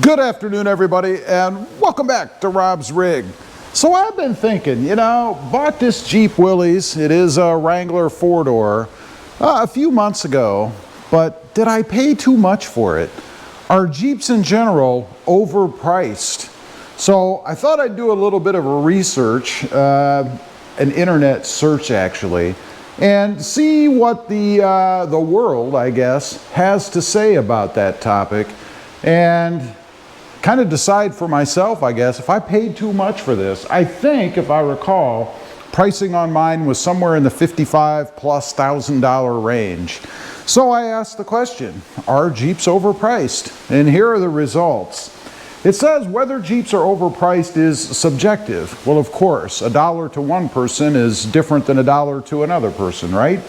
Good afternoon, everybody, and welcome back to Rob's Rig. So I've been thinking, bought this Jeep Willys. It is a Wrangler 4-door a few months ago, but did I pay too much for it? Are Jeeps in general overpriced? So I thought I'd do a little bit of a research, an internet search actually, and see what the world, I guess, has to say about that topic. And kind of decide for myself, I guess, if I paid too much for this. I think, if I recall, pricing on mine was somewhere in the $55,000+ range. So I asked the question, are Jeeps overpriced? And here are the results. It says whether Jeeps are overpriced is subjective. Well, of course, $1 to one person is different than $1 to another person, right?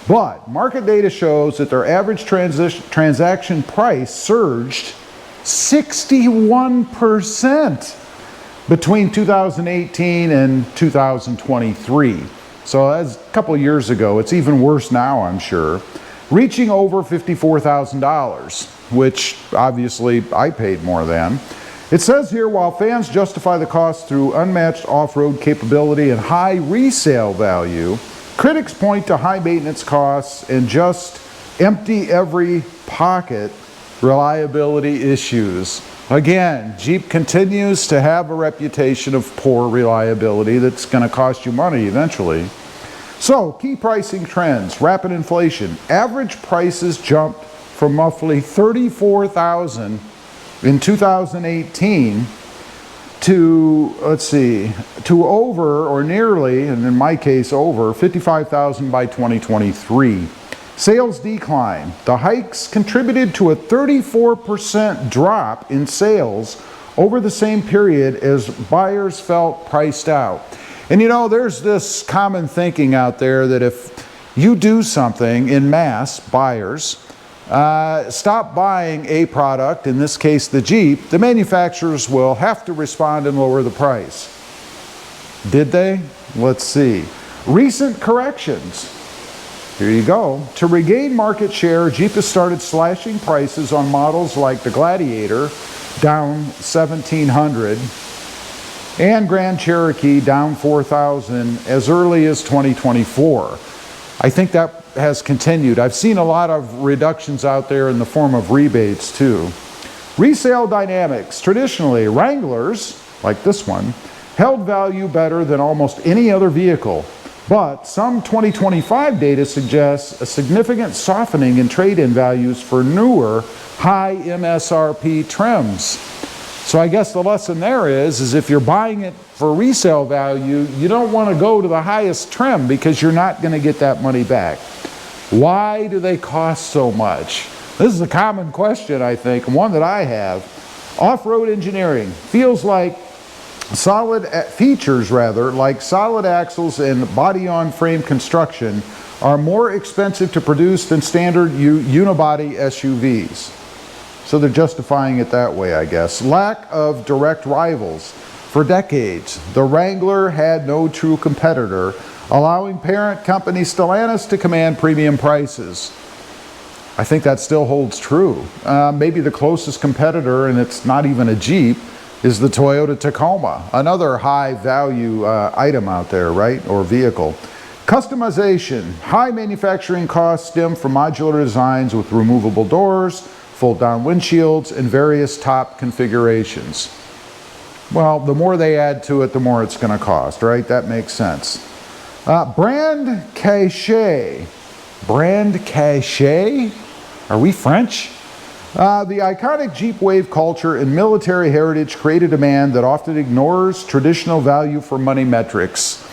But market data shows that their average transaction price surged 61% between 2018 and 2023. So that's a couple of years ago. It's even worse now, I'm sure. Reaching over $54,000, which obviously I paid more than. It says here, while fans justify the cost through unmatched off-road capability and high resale value, critics point to high maintenance costs and just empty every pocket reliability issues. Again, Jeep continues to have a reputation of poor reliability that's going to cost you money eventually. So, key pricing trends, rapid inflation. Average prices jumped from roughly $34,000 in 2018 to, to over, or nearly, and in my case over, $55,000 by 2023. Sales decline. The hikes contributed to a 34% drop in sales over the same period as buyers felt priced out. And there's this common thinking out there that if you do something in mass, buyers, stop buying a product, in this case the Jeep, the manufacturers will have to respond and lower the price. Did they? Let's see. Recent corrections. Here you go. To regain market share, Jeep has started slashing prices on models like the Gladiator, down $1,700, and Grand Cherokee, down $4,000 as early as 2024. I think that has continued. I've seen a lot of reductions out there in the form of rebates too. Resale dynamics. Traditionally, Wranglers, like this one, held value better than almost any other vehicle. But some 2025 data suggests a significant softening in trade-in values for newer, high MSRP trims. So I guess the lesson there is if you're buying it for resale value, you don't want to go to the highest trim because you're not going to get that money back. Why do they cost so much? This is a common question, I think, and one that I have. Off-road engineering feels like features like solid axles and body-on-frame construction are more expensive to produce than standard unibody SUVs. So they're justifying it that way, I guess. Lack of direct rivals. For decades, the Wrangler had no true competitor, allowing parent company Stellantis to command premium prices. I think that still holds true. Maybe the closest competitor, and it's not even a Jeep, is the Toyota Tacoma, another high value item out there, right, or vehicle. Customization. High manufacturing costs stem from modular designs with removable doors, fold down windshields, and various top configurations. Well, the more they add to it, the more it's going to cost, right? That makes sense. Brand cachet. Brand cachet? Are we French? The iconic Jeep wave culture and military heritage create a demand that often ignores traditional value for money metrics.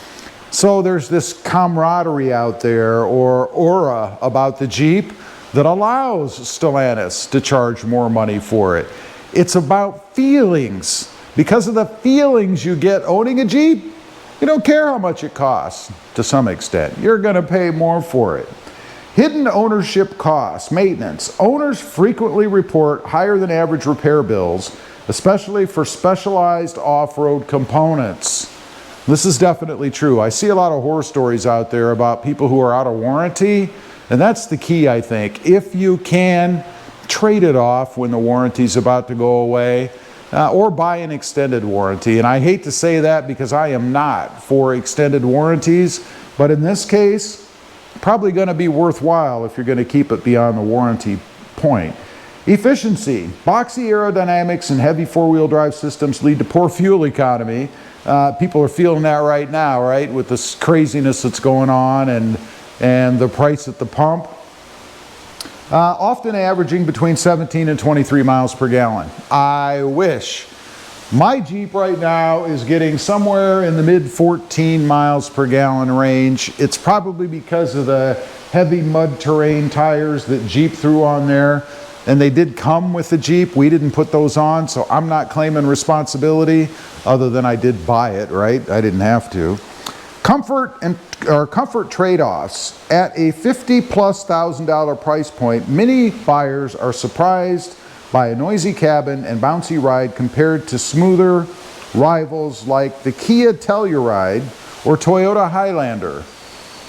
So there's this camaraderie out there, or aura about the Jeep, that allows Stellantis to charge more money for it. It's about feelings. Because of the feelings you get owning a Jeep, you don't care how much it costs to some extent. You're going to pay more for it. Hidden ownership costs, maintenance. Owners frequently report higher than average repair bills, especially for specialized off-road components. This is definitely true. I see a lot of horror stories out there about people who are out of warranty, and that's the key, I think. If you can trade it off when the warranty's about to go away, or buy an extended warranty. And I hate to say that because I am not for extended warranties, but in this case, probably going to be worthwhile if you're going to keep it beyond the warranty point. Efficiency. Boxy aerodynamics and heavy four-wheel drive systems lead to poor fuel economy. People are feeling that right now, right, with this craziness that's going on and the price at the pump. Often averaging between 17 and 23 miles per gallon. I wish. My Jeep right now is getting somewhere in the mid 14 miles per gallon range. It's probably because of the heavy mud terrain tires that Jeep threw on there. And they did come with the Jeep. We didn't put those on, so I'm not claiming responsibility other than I did buy it, right? I didn't have to. Comfort trade-offs. At a $50,000+ price point, many buyers are surprised by a noisy cabin and bouncy ride compared to smoother rivals like the Kia Telluride or Toyota Highlander.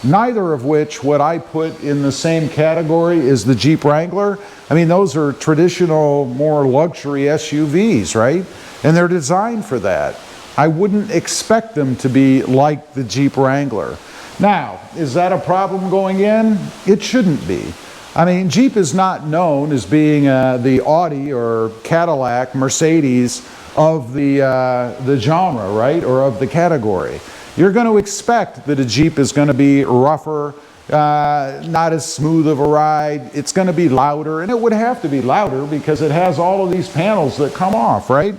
Neither of which would I put in the same category as the Jeep Wrangler. I mean, those are traditional, more luxury SUVs, right? And they're designed for that. I wouldn't expect them to be like the Jeep Wrangler. Now, is that a problem going in? It shouldn't be. I mean, Jeep is not known as being the Audi or Cadillac, Mercedes of the genre, right? Or of the category. You're going to expect that a Jeep is going to be rougher, not as smooth of a ride. It's going to be louder, and it would have to be louder because it has all of these panels that come off, right?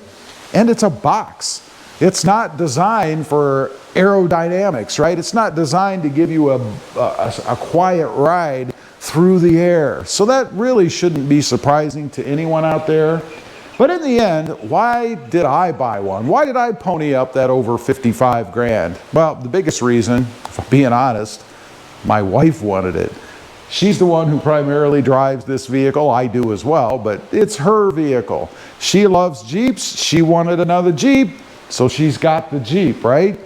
And it's a box. It's not designed for aerodynamics, right? It's not designed to give you a quiet ride through the air. So that really shouldn't be surprising to anyone out there. But in the end, why did I buy one? Why did I pony up that over 55 grand? Well, the biggest reason, if I'm being honest, my wife wanted it. She's the one who primarily drives this vehicle. I do as well, but it's her vehicle. She loves Jeeps. She wanted another Jeep, so she's got the Jeep, right?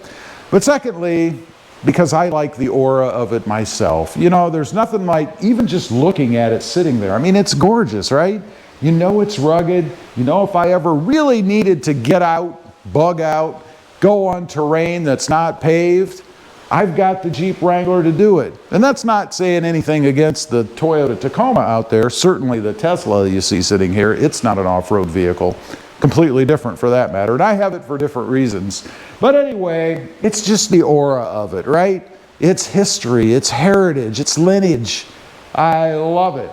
But secondly, because I like the aura of it myself. You know, there's nothing like even just looking at it sitting there. I mean, it's gorgeous, right? You know it's rugged. You know if I ever really needed to get out, bug out, go on terrain that's not paved, I've got the Jeep Wrangler to do it. And that's not saying anything against the Toyota Tacoma out there. Certainly the Tesla you see sitting here, it's not an off-road vehicle. Completely different for that matter. And I have it for different reasons. But anyway, it's just the aura of it, right? It's history, it's heritage, it's lineage. I love it.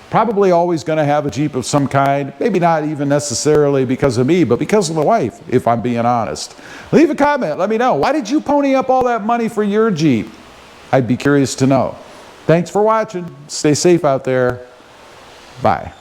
Probably always going to have a Jeep of some kind, maybe not even necessarily because of me, but because of the wife, if I'm being honest. Leave a comment, let me know. Why did you pony up all that money for your Jeep? I'd be curious to know. Thanks for watching. Stay safe out there. Bye.